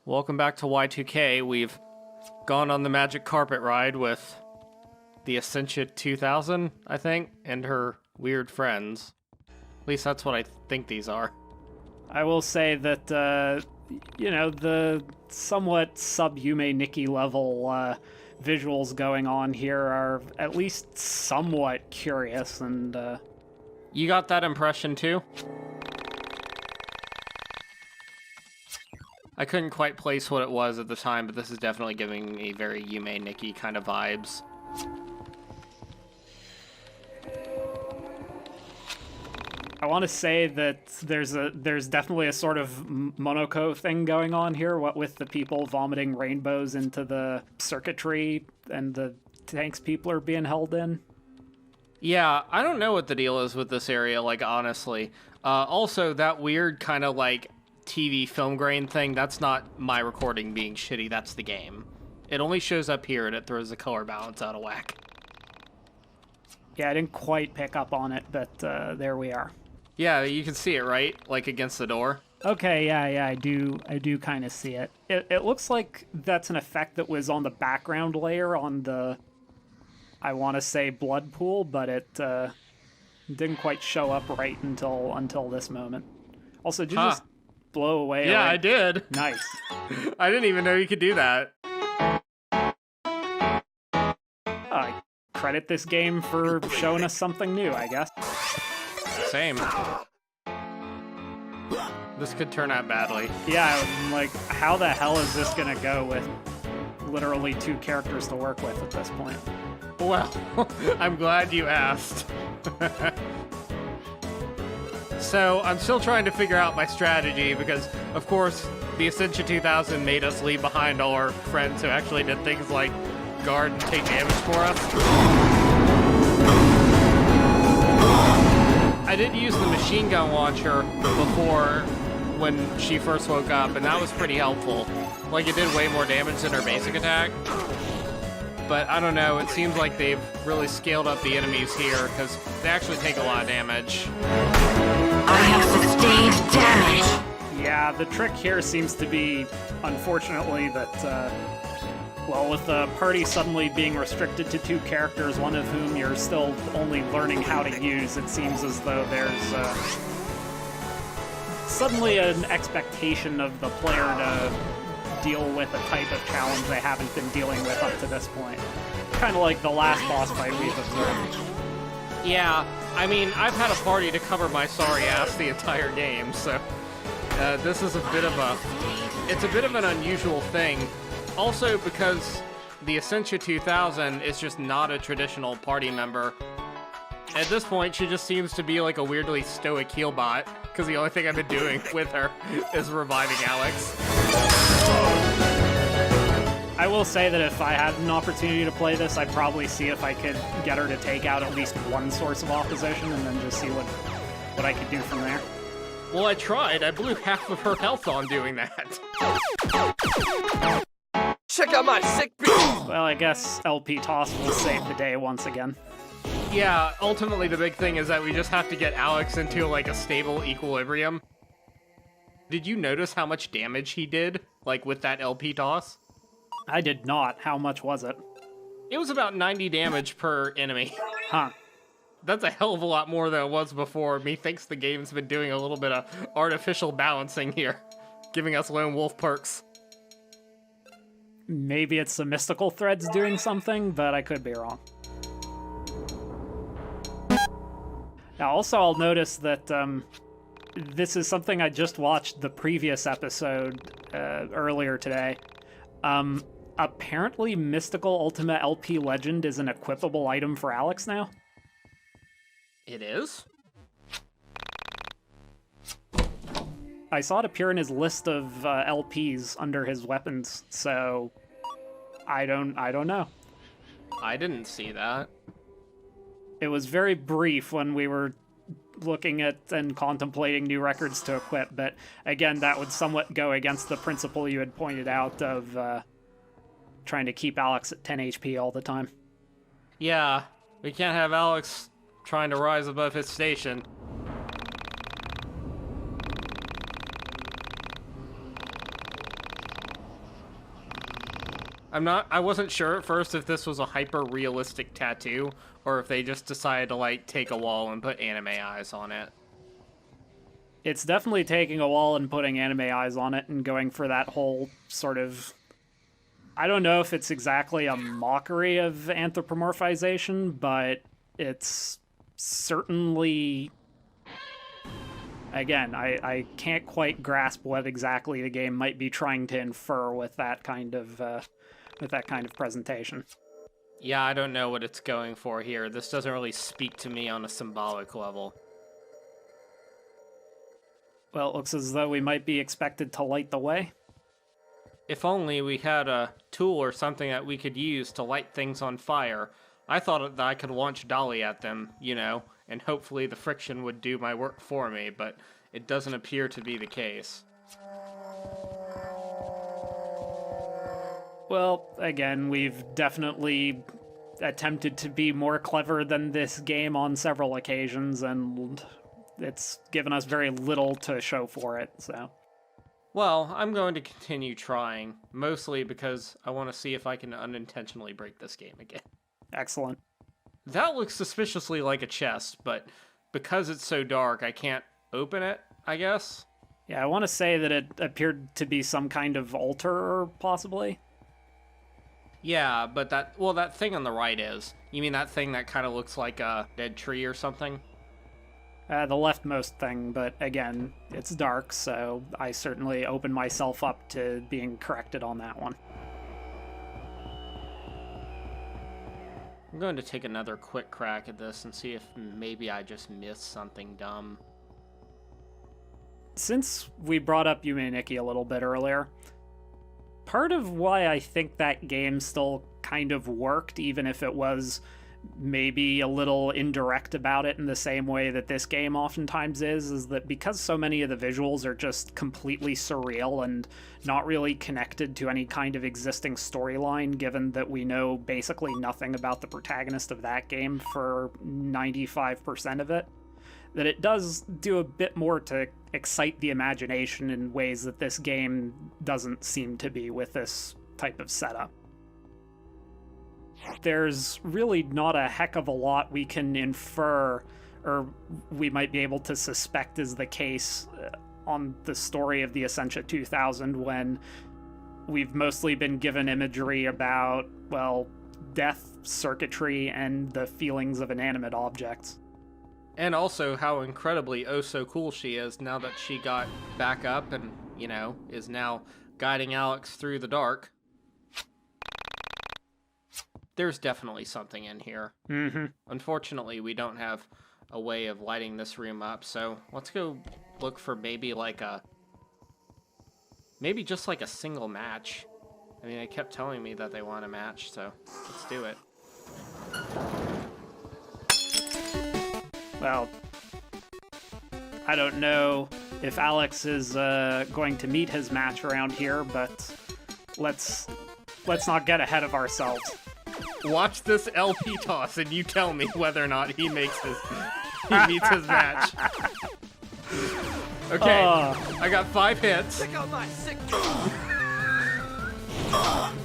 Welcome back to Y2K. We've gone on the magic carpet ride with the Essentia 2000, I think, and her weird friends. At least that's what I think these are. I will say that, the somewhat sub-Yume Nikki level visuals going on here are at least somewhat curious, and You got that impression too? I couldn't quite place what it was at the time, but this is definitely giving me very Yume Nikki kind of vibes. I want to say that there's definitely a sort of Monoko thing going on here, what with the people vomiting rainbows into the circuitry and the tanks people are being held in. Yeah, I don't know what the deal is with this area, like, honestly. Also, that weird kind of, like, TV film grain thing, that's not my recording being shitty, that's the game. It only shows up here and it throws the color balance out of whack. Yeah, I didn't quite pick up on it, but there we are. Yeah, you can see it, right? Like against the door. Okay, yeah, I do kind of see it. It looks like that's an effect that was on the background layer on the, I want to say, blood pool, but it didn't quite show up right until this moment. Also, did you just blow away? Yeah, I did. Nice. I didn't even know you could do that. I credit this game for showing us something new, I guess. Same. This could turn out badly. Yeah, I'm like, how the hell is this gonna go with literally 2 characters to work with at this point? Well, I'm glad you asked. So, I'm still trying to figure out my strategy because, of course, the Essentia 2000 made us leave behind all our friends who actually did things like guard and take damage for us. I did use the machine gun launcher before when she first woke up, and that was pretty helpful. Like, it did way more damage than her basic attack. But I don't know, it seems like they've really scaled up the enemies here, because they actually take a lot of damage. I have sustained damage. Yeah, the trick here seems to be, unfortunately, that, well, with the party suddenly being restricted to 2 characters, one of whom you're still only learning how to use, it seems as though there's suddenly an expectation of the player to deal with a type of challenge they haven't been dealing with up to this point. Kind of like the last boss fight we've observed. Yeah, I mean, I've had a party to cover my sorry ass the entire game, so this is it's a bit of an unusual thing. Also because the Essentia 2000 is just not a traditional party member. At this point, she just seems to be like a weirdly stoic heal bot, because the only thing I've been doing with her is reviving Alex. I will say that if I had an opportunity to play this, I'd probably see if I could get her to take out at least one source of opposition, and then just see what I could do from there. Well, I tried. I blew half of her health on doing that. Check out my sick beat! Well, I guess LP Toss will save the day once again. Yeah, ultimately the big thing is that we just have to get Alex into, like, a stable equilibrium. Did you notice how much damage he did, like, with that LP toss? I did not. How much was it? It was about 90 damage per enemy. Huh. That's a hell of a lot more than it was before. Methinks the game's been doing a little bit of artificial balancing here, giving us lone wolf perks. Maybe it's the mystical threads doing something, but I could be wrong. Now, also, I'll notice that this is something I just watched the previous episode earlier today. Apparently, Mystical Ultimate LP Legend is an equipable item for Alex now. It is? I saw it appear in his list of LPs under his weapons, so I don't know. I didn't see that. It was very brief when we were looking at and contemplating new records to equip, but again, that would somewhat go against the principle you had pointed out of trying to keep Alex at 10 HP all the time. Yeah, we can't have Alex trying to rise above his station. I wasn't sure at first if this was a hyper-realistic tattoo, or if they just decided to, like, take a wall and put anime eyes on it. It's definitely taking a wall and putting anime eyes on it and going for that whole sort of... I don't know if it's exactly a mockery of anthropomorphization, but it's certainly... Again, I can't quite grasp what exactly the game might be trying to infer with that kind of presentation. Yeah, I don't know what it's going for here. This doesn't really speak to me on a symbolic level. Well, it looks as though we might be expected to light the way. If only we had a tool or something that we could use to light things on fire. I thought that I could launch Dolly at them, you know, and hopefully the friction would do my work for me, but it doesn't appear to be the case. Well, again, we've definitely attempted to be more clever than this game on several occasions, and it's given us very little to show for it, so... Well, I'm going to continue trying, mostly because I want to see if I can unintentionally break this game again. Excellent. That looks suspiciously like a chest, but because it's so dark, I can't open it, I guess? Yeah, I want to say that it appeared to be some kind of altar, possibly. Yeah, but that thing on the right is. You mean that thing that kind of looks like a dead tree or something? The leftmost thing, but again, it's dark, so I certainly open myself up to being corrected on that one. I'm going to take another quick crack at this and see if maybe I just missed something dumb. Since we brought up YIIK a little bit earlier, part of why I think that game still kind of worked, even if it was maybe a little indirect about it in the same way that this game oftentimes is that because so many of the visuals are just completely surreal and not really connected to any kind of existing storyline, given that we know basically nothing about the protagonist of that game for 95% of it, that it does do a bit more to excite the imagination in ways that this game doesn't seem to be with this type of setup. There's really not a heck of a lot we can infer, or we might be able to suspect is the case on the story of the Essentia 2000, when we've mostly been given imagery about, well, death, circuitry, and the feelings of inanimate objects. And also how incredibly oh so cool she is now that she got back up and, you know, is now guiding Alex through the dark. There's definitely something in here. Mm-hmm. Unfortunately, we don't have a way of lighting this room up, so let's go look for maybe just like a single match. I mean, they kept telling me that they want a match, so let's do it. Well, I don't know if Alex is going to meet his match around here, but let's not get ahead of ourselves. Watch this LP toss and you tell me whether or not he meets his match. Okay, I got 5 hits. Check out my sick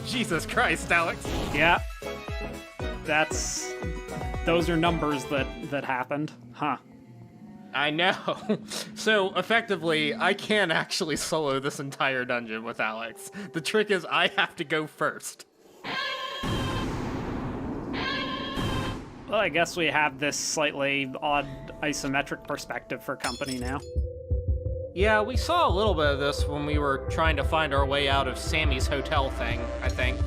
Jesus Christ, Alex. Yeah. Those are numbers that happened. Huh. I know. So, effectively, I can actually solo this entire dungeon with Alex. The trick is I have to go first. Well, I guess we have this slightly odd isometric perspective for company now. Yeah, we saw a little bit of this when we were trying to find our way out of Sammy's hotel thing, I think.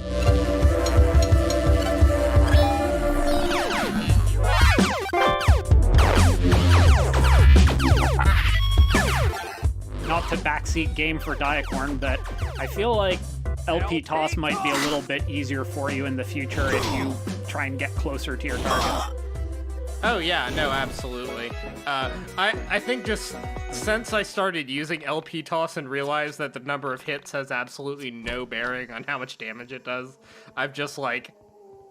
Not to backseat game for Diacorn, but I feel like LP toss might be a little bit easier for you in the future if you try and get closer to your target. Oh yeah, no, absolutely. I think just since I started using LP toss and realized that the number of hits has absolutely no bearing on how much damage it does, I've just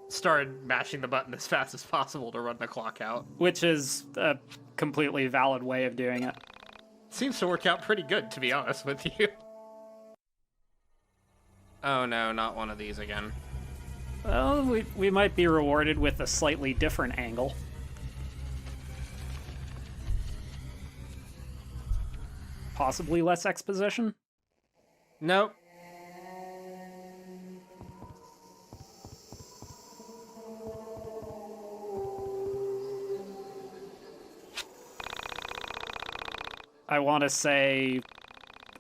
started mashing the button as fast as possible to run the clock out. Which is a completely valid way of doing it. Seems to work out pretty good, to be honest with you. Oh no, not one of these again. Well, we might be rewarded with a slightly different angle. Possibly less exposition? Nope. I want to say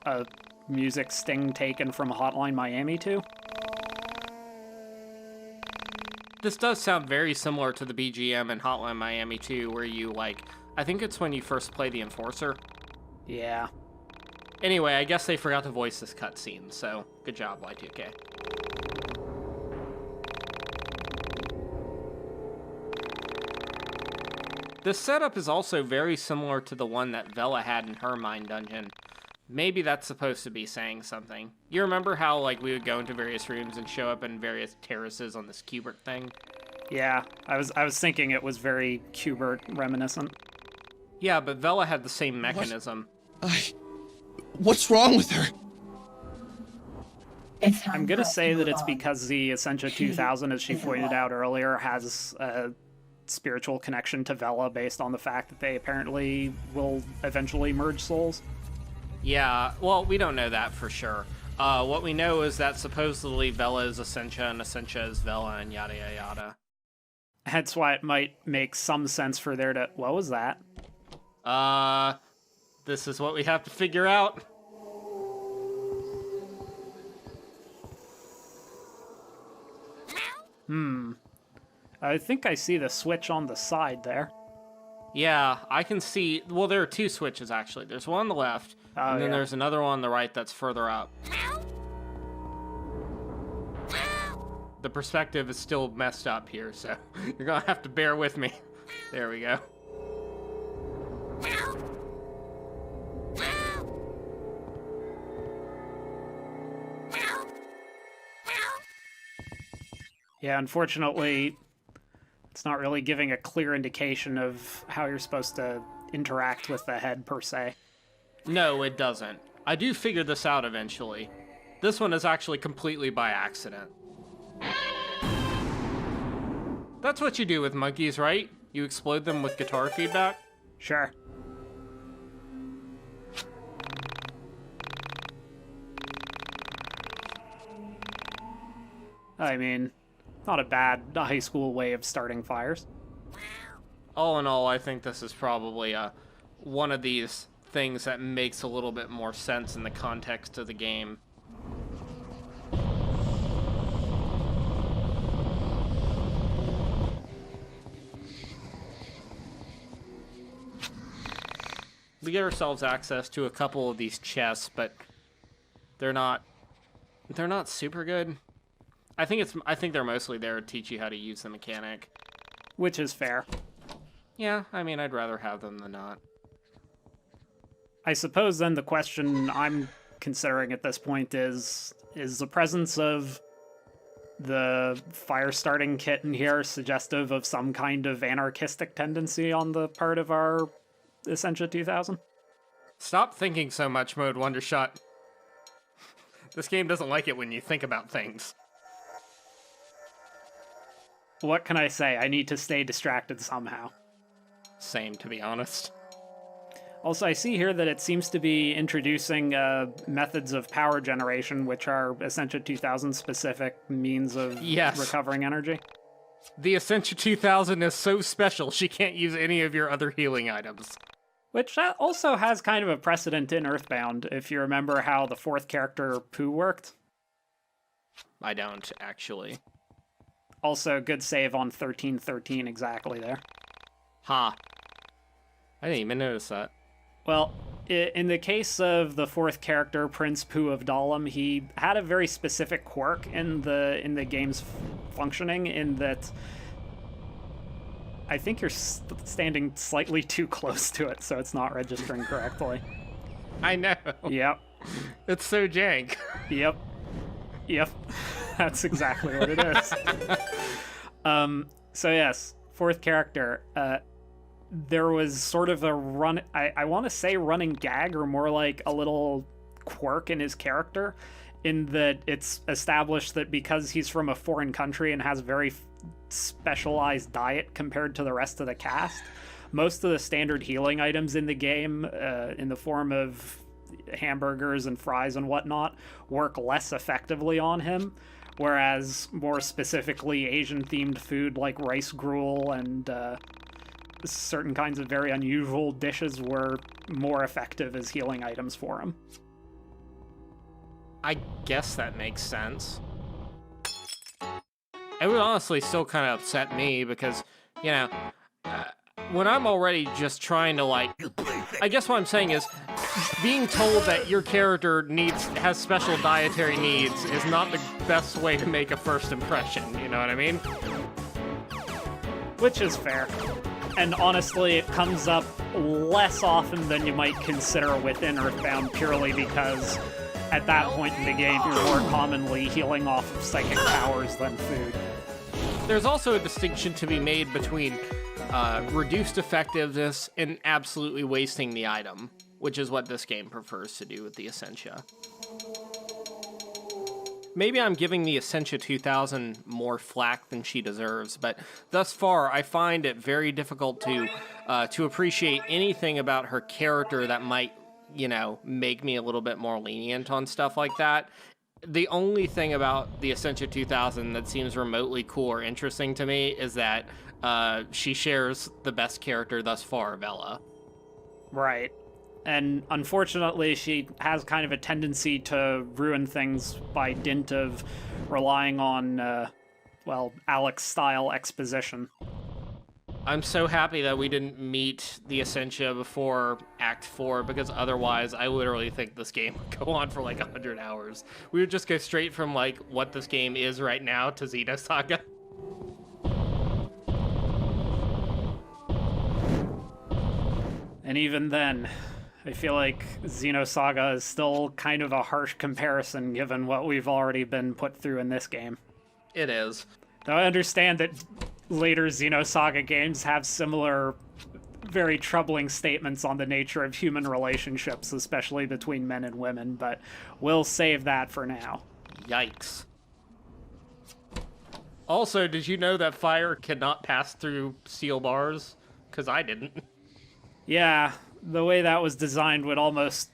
a music sting taken from Hotline Miami 2. This does sound very similar to the BGM in Hotline Miami 2, where you, like, I think it's when you first play the Enforcer. Yeah. Anyway, I guess they forgot to voice this cutscene, so good job, Y2K. This setup is also very similar to the one that Vela had in her mine dungeon. Maybe that's supposed to be saying something. You remember how, like, we would go into various rooms and show up in various terraces on this Kubert thing? Yeah, I was thinking it was very Kubert reminiscent. Yeah, but Vela had the same mechanism. What's wrong with her? I'm gonna say that it's because the Essentia 2000, as she pointed out earlier, has a spiritual connection to Vela based on the fact that they apparently will eventually merge souls. Yeah, well, we don't know that for sure. What we know is that supposedly Vela is Essentia and Essentia is Vela and yada yada yada. Hence why it might make some sense for there to... What was that? This is what we have to figure out. I think I see the switch on the side there. Yeah, I can see... Well, there are two switches, actually. There's one on the left, and then yeah. there's another one on the right that's further up. The perspective is still messed up here, so you're gonna have to bear with me. There we go. Yeah, unfortunately, it's not really giving a clear indication of how you're supposed to interact with the head, per se. No, it doesn't. I do figure this out eventually. This one is actually completely by accident. That's what you do with monkeys, right? You explode them with guitar feedback? Sure. I mean, not a bad high school way of starting fires. All in all, I think this is probably one of these things that makes a little bit more sense in the context of the game. We get ourselves access to a couple of these chests, but they're not super good. I think they're mostly there to teach you how to use the mechanic. Which is fair. Yeah, I mean, I'd rather have them than not. I suppose then the question I'm considering at this point is the presence of the fire starting kit in here suggestive of some kind of anarchistic tendency on the part of our Essentia 2000? Stop thinking so much, Mode Wondershot. This game doesn't like it when you think about things. What can I say? I need to stay distracted somehow. Same, to be honest. Also, I see here that it seems to be introducing methods of power generation, which are Essentia 2000 specific means of recovering energy. The Essentia 2000 is so special, she can't use any of your other healing items. Which also has kind of a precedent in Earthbound, if you remember how the fourth character, Pooh, worked. I don't, actually. Also, good save on 1313 exactly there. Ha. I didn't even notice that. Well, in the case of the fourth character, Prince Pooh of Dahlem, he had a very specific quirk in the game's functioning, in that I think you're standing slightly too close to it, so it's not registering correctly. I know. Yep. It's so jank. Yep. That's exactly what it is. So yes, fourth character. There was sort of a I want to say running gag, or more like a little quirk in his character, in that it's established that because he's from a foreign country and has a very specialized diet compared to the rest of the cast, most of the standard healing items in the game, in the form of hamburgers and fries and whatnot, work less effectively on him, whereas more specifically Asian-themed food like rice gruel and certain kinds of very unusual dishes were more effective as healing items for him. I guess that makes sense. It would honestly still kind of upset me because, you know, when I'm already just trying to, like, I guess what I'm saying is, being told that your character has special dietary needs is not the best way to make a first impression, you know what I mean? Which is fair. And honestly, it comes up less often than you might consider within Earthbound, purely because at that point in the game, you're more commonly healing off of psychic powers than food. There's also a distinction to be made between reduced effectiveness and absolutely wasting the item, which is what this game prefers to do with the Essentia. Maybe I'm giving the Essentia 2000 more flack than she deserves, but thus far I find it very difficult to appreciate anything about her character that might, you know, make me a little bit more lenient on stuff like that. The only thing about the Essentia 2000 that seems remotely cool or interesting to me is that she shares the best character thus far, Vela. Right. And unfortunately, she has kind of a tendency to ruin things by dint of relying on, well, Alex-style exposition. I'm so happy that we didn't meet the Essentia before Act 4, because otherwise I literally think this game would go on for like 100 hours. We would just go straight from like what this game is right now to Xenosaga. And even then, I feel like Xenosaga is still kind of a harsh comparison given what we've already been put through in this game. It is. Though I understand that later Xenosaga games have similar, very troubling statements on the nature of human relationships, especially between men and women, but we'll save that for now. Yikes. Also, did you know that fire cannot pass through steel bars? Because I didn't. Yeah, the way that was designed would almost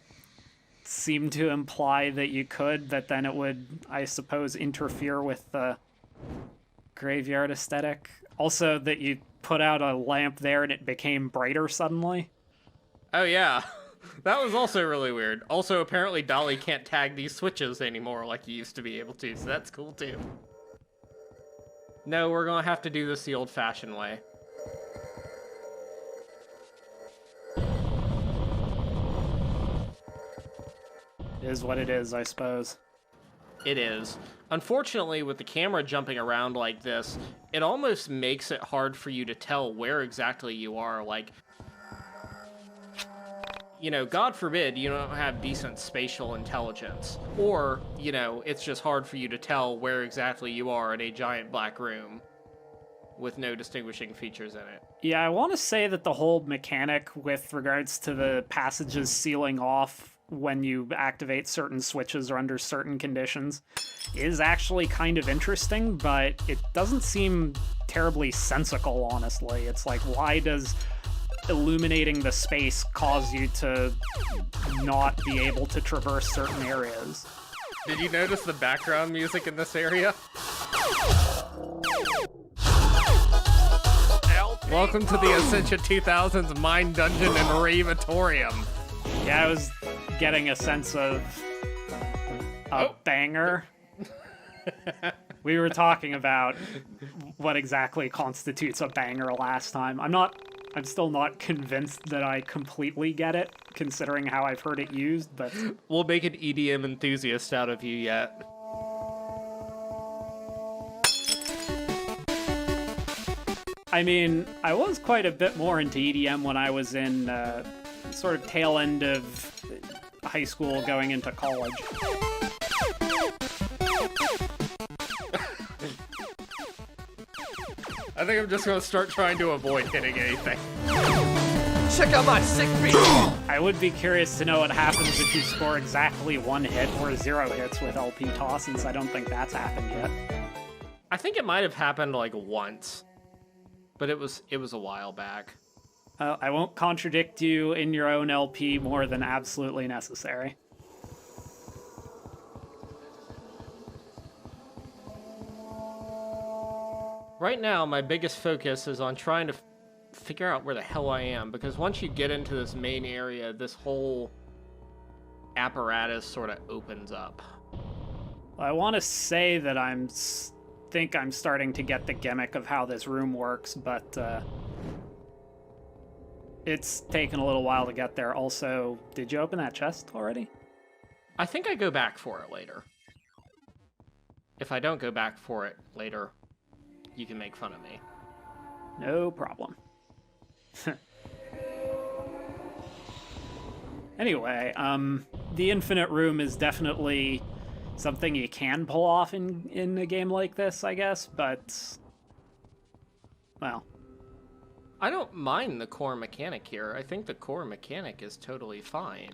seem to imply that you could, but then it would, I suppose, interfere with the graveyard aesthetic. Also, that you put out a lamp there and it became brighter suddenly. Oh, yeah. That was also really weird. Also, apparently Dolly can't tag these switches anymore like you used to be able to, so that's cool, too. No, we're gonna have to do this the old-fashioned way. It is what it is, I suppose. It is. Unfortunately, with the camera jumping around like this, it almost makes it hard for you to tell where exactly you are. Like, you know, God forbid you don't have decent spatial intelligence. Or, you know, it's just hard for you to tell where exactly you are in a giant black room with no distinguishing features in it. Yeah, I want to say that the whole mechanic with regards to the passages sealing off when you activate certain switches or under certain conditions is actually kind of interesting, but it doesn't seem terribly sensical, honestly. It's like, why does illuminating the space cause you to not be able to traverse certain areas? Did you notice the background music in this area? Welcome to the Essentia 2000's Mind Dungeon and Ravatorium. Yeah, I was getting a sense of a banger. We were talking about what exactly constitutes a banger last time. I'm still not convinced that I completely get it, considering how I've heard it used, but... We'll make an EDM enthusiast out of you yet. I mean, I was quite a bit more into EDM when I was in sort of tail end of high school going into college. I think I'm just gonna start trying to avoid hitting anything. Check out my sick beat! I would be curious to know what happens happens if you score exactly 1 hit or 0 hits with LP toss, since I don't think that's happened yet. I think it might have happened like once, but it was a while back. I won't contradict you in your own LP more than absolutely necessary. Right now, my biggest focus is on trying to figure out where the hell I am, because once you get into this main area, this whole apparatus sort of opens up. I want to say that think I'm starting to get the gimmick of how this room works, but it's taken a little while to get there. Also, did you open that chest already? I think I go back for it later. If I don't go back for it later, you can make fun of me. No problem. Anyway, the infinite room is definitely something you can pull off in a game like this, I guess, but... well... I don't mind the core mechanic here. I think the core mechanic is totally fine.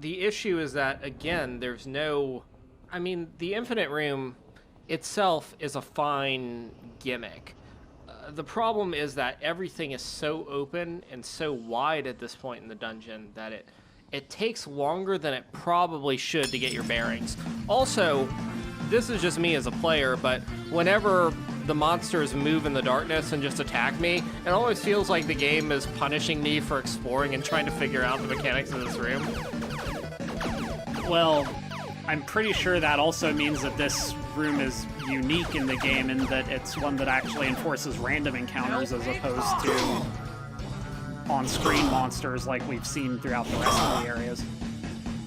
The issue is that, again, there's no... I mean, the infinite room itself is a fine gimmick. The problem is that everything is so open and so wide at this point in the dungeon that it takes longer than it probably should to get your bearings. Also, this is just me as a player, but whenever the monsters move in the darkness and just attack me, it always feels like the game is punishing me for exploring and trying to figure out the mechanics of this room. Well, I'm pretty sure that also means that this room is unique in the game and that it's one that actually enforces random encounters as opposed to on-screen monsters like we've seen throughout the rest of the areas.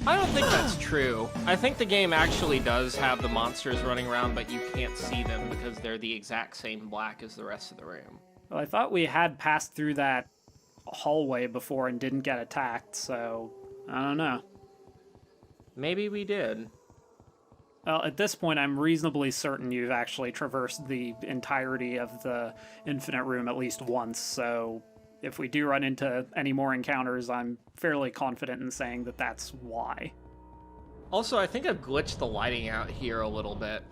I don't think that's true. I think the game actually does have the monsters running around, but you can't see them because they're the exact same black as the rest of the room. Well, I thought we had passed through that hallway before and didn't get attacked, so I don't know. Maybe we did. Well, at this point, I'm reasonably certain you've actually traversed the entirety of the infinite room at least once, so if we do run into any more encounters, I'm fairly confident in saying that that's why. Also, I think I've glitched the lighting out here a little bit.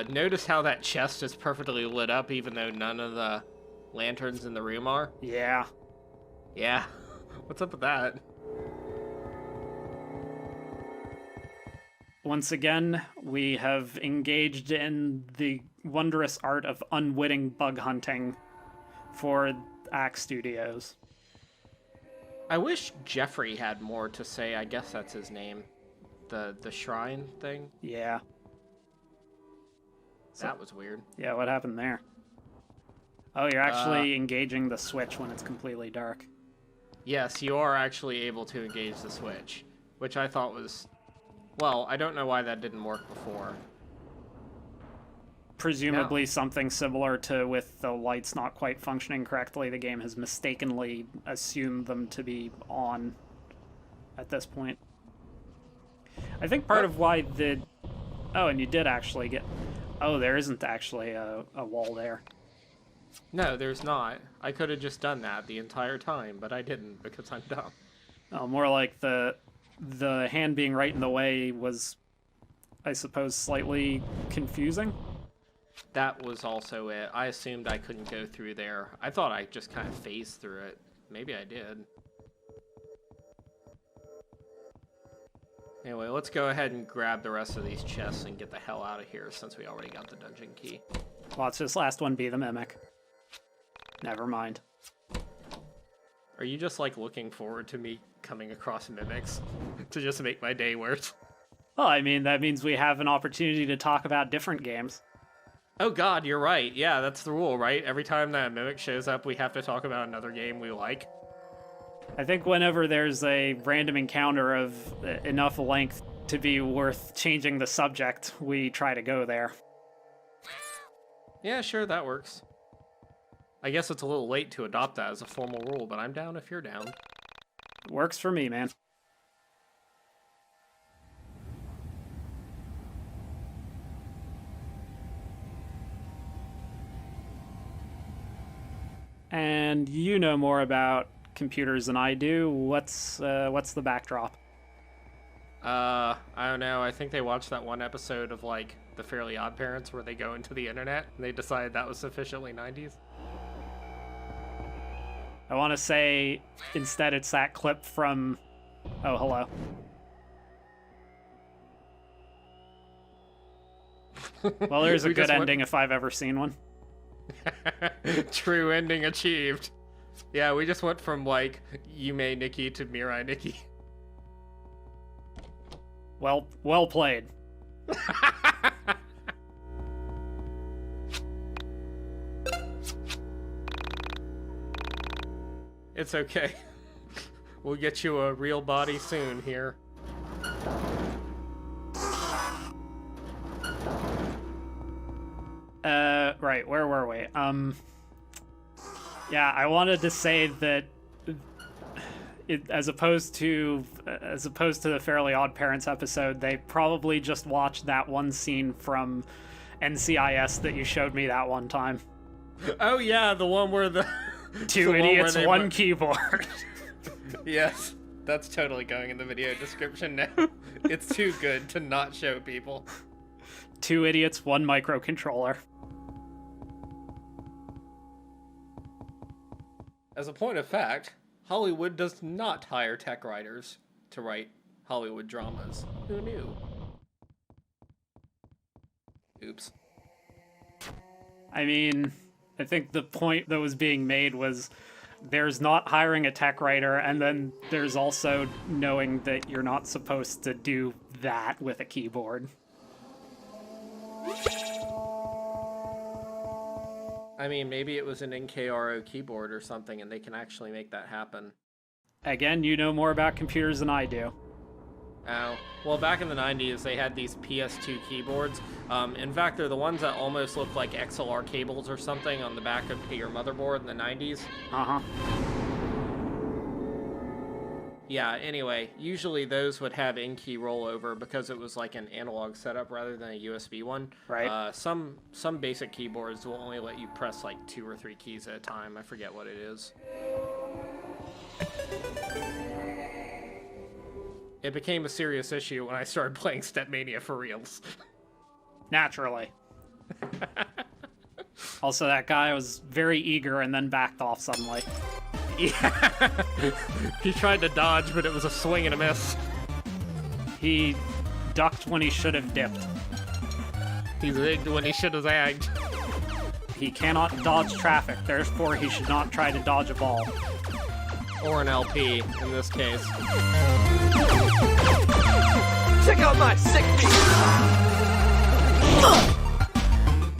Notice how that chest is perfectly lit up even though none of the lanterns in the room are? Yeah. Yeah. What's up with that? Once again, we have engaged in the wondrous art of unwitting bug hunting for Axe Studios. I wish Jeffrey had more to say. I guess that's his name. The shrine thing? Yeah. That was weird. Yeah, what happened there? Oh, you're actually engaging the switch when it's completely dark. Yes, you are actually able to engage the switch, which I thought was... well, I don't know why that didn't work before. Presumably something similar to with the lights not quite functioning correctly, the game has mistakenly assumed them to be on at this point. I think part of why the... oh, and you did actually get... oh, there isn't actually a wall there. No, there's not. I could have just done that the entire time, but I didn't because I'm dumb. Oh, more like the hand being right in the way was, I suppose, slightly confusing. That was also it. I assumed I couldn't go through there. I thought I just kind of phased through it. Maybe I did. Anyway, let's go ahead and grab the rest of these chests and get the hell out of here since we already got the dungeon key. Watch this last one be the mimic. Never mind. Are you just like looking forward to me coming across mimics to just make my day worse? Well, I mean, that means we have an opportunity to talk about different games. Oh god, you're right. Yeah, that's the rule, right? Every time that mimic shows up, we have to talk about another game we like. I think whenever there's a random encounter of enough length to be worth changing the subject, we try to go there. Yeah, sure, that works. I guess it's a little late to adopt that as a formal rule, but I'm down if you're down. Works for me, man. And again, you know more about computers than I do. What's the backdrop? I don't know. I think they watched that one episode of, like, The Fairly Odd Parents where they go into the internet, and they decided that was sufficiently 90s. I want to say instead it's that clip from... Oh, hello. Well, there's a good ending if I've ever seen one. True ending achieved. Yeah, we just went from, like, Yume Nikki to Mirai Nikki. Well played. It's okay. We'll get you a real body soon here. Right, where were we? Yeah, I wanted to say that as opposed to the Fairly Odd Parents episode, they probably just watched that one scene from NCIS that you showed me that one time. Oh yeah, the one where the two idiots, one keyboard. Yes, that's totally going in the video description now. It's too good to not show people. 2 idiots, 1 microcontroller. As a point of fact, Hollywood does not hire tech writers to write Hollywood dramas. Who knew? Oops. I mean, I think the point that was being made was there's not hiring a tech writer, and then there's also knowing that you're not supposed to do that with a keyboard. I mean, maybe it was an NKRO keyboard or something, and they can actually make that happen. Again, you know more about computers than I do. Oh, well, back in the 90s, they had these PS2 keyboards. In fact, they're the ones that almost look like XLR cables or something on the back of your motherboard in the 90s. Uh-huh. Yeah, anyway, usually those would have in-key rollover because it was like an analog setup rather than a USB one. Right. Some basic keyboards will only let you press like 2 or 3 keys at a time. I forget what it is. It became a serious issue when I started playing Stepmania for reals. Naturally. Also, that guy was very eager and then backed off suddenly. Yeah. He tried to dodge, but it was a swing and a miss. He ducked when he should have dipped. He zigged when he should have zagged. He cannot dodge traffic, therefore he should not try to dodge a ball. Or an LP, in this case. Check out my sick beat!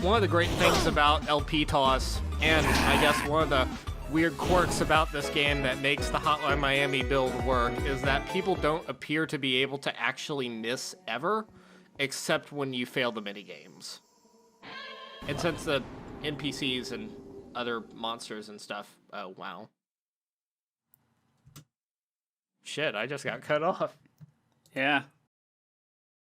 One of the great things about LP toss, and I guess one of the weird quirks about this game that makes the Hotline Miami build work, is that people don't appear to be able to actually miss ever, except when you fail the minigames. And since the NPCs and other monsters and stuff... Oh, wow. Shit, I just got cut off. Yeah,